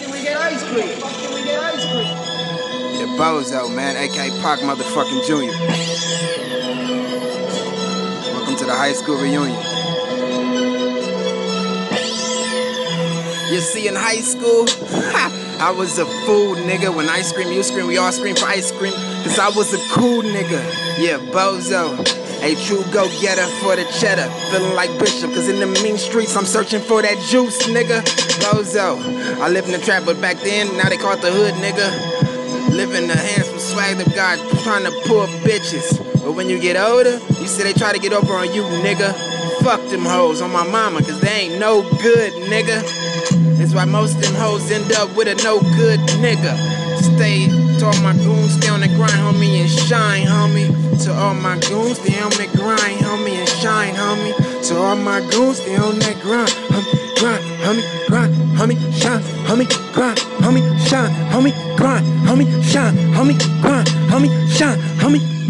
can we get ice cream? Can we get ice cream? Yeah, Bozo, man, aka Pac motherfucking Jr. Welcome to the high school reunion. You see, in high school, I was a fool, nigga. When I scream, you scream, we all scream for ice cream. Cause I was a cool nigga. Yeah, Bozo. A true go-getter for the cheddar. Feeling like Bishop, cause in the mean streets I'm searching for that juice, nigga. Bozo. I lived in the trap, but back then, now they call it the hood, nigga. Living the handsome swag of God, trying to pull bitches. But when you get older, you see they try to get over on you, nigga. Fuck them hoes on my mama, cause they ain't no good, nigga. That's why most of them hoes end up with a no good nigga. Stay to all my goons, stay on the grind, homie, and shine, homie. To all my goons, stay on the grind, homie, and shine, homie. To all my goons, stay on that grind, homie, grind, homie, shine, homie, grind, homie, shine, homie, grind, homie, shine, homie, grind, homie, shine, homie.